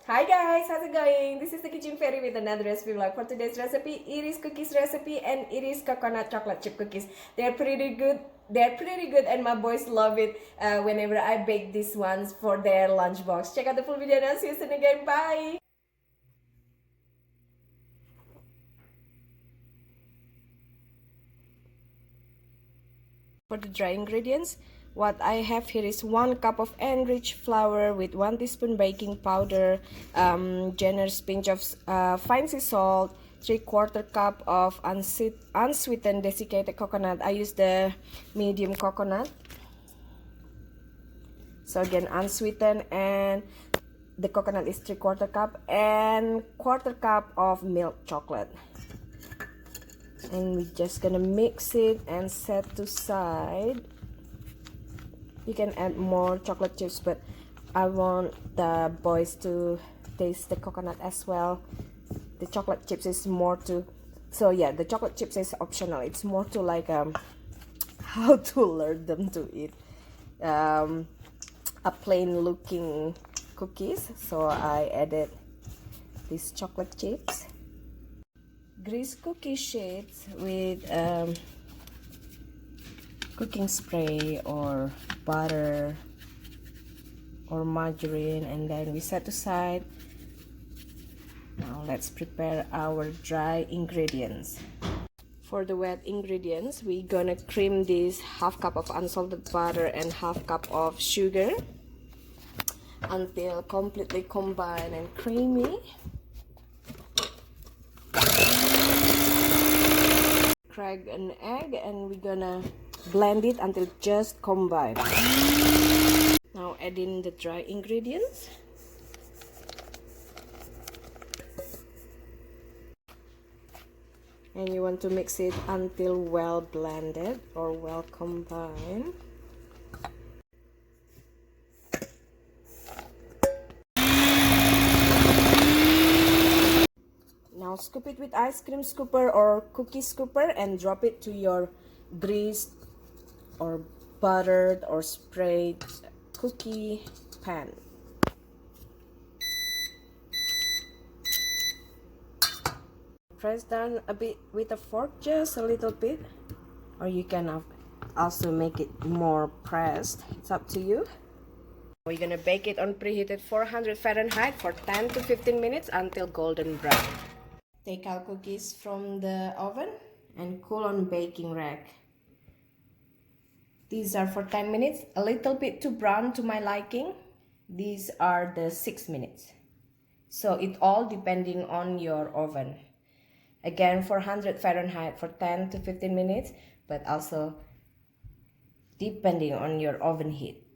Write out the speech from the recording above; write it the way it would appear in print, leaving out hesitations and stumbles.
Hi guys, how's it going? This is the Kitchen Fairy with another recipe vlog. For today's recipe, it is cookies recipe and it is coconut chocolate chip cookies. They're pretty good. They're pretty good and my boys love it whenever I bake these ones for their lunchbox. Check out the full video and I'll see you soon again. Bye! For the dry ingredients, what I have here is 1 cup of enriched flour with 1 teaspoon baking powder, generous pinch of fine sea salt, 3/4 cup of unsweetened desiccated coconut. I use the medium coconut. So again, unsweetened, and the coconut is 3/4 cup, and 1/4 cup of milk chocolate. And we're just gonna mix it and set to side. You can add more chocolate chips, but I want the boys to taste the coconut as well. The chocolate chips is more to, so yeah, the chocolate chips is optional. It's more to like how to lure them to eat a plain looking cookies. So I added these chocolate chips. Grease cookie sheets with cooking spray or butter or margarine, and then we set aside. Now let's prepare our dry ingredients. For the wet ingredients, we're gonna cream this 1/2 cup of unsalted butter and 1/2 cup of sugar until completely combined and creamy. Crack an egg and we're gonna blend it until just combined. Now add in the dry ingredients. And you want to mix it until well blended or well combined. Now scoop it with ice cream scooper or cookie scooper and drop it to your greased or buttered or sprayed cookie pan. Press down a bit with a fork, just a little bit, or you can also make it more pressed. It's up to you. We're gonna bake it on preheated 400 Fahrenheit for 10 to 15 minutes until golden brown. Take out cookies from the oven and cool on baking rack. These are for 10 minutes, a little bit too brown to my liking. These are the 6 minutes. So it all depending on your oven. Again, 400 Fahrenheit for 10 to 15 minutes, but also depending on your oven heat.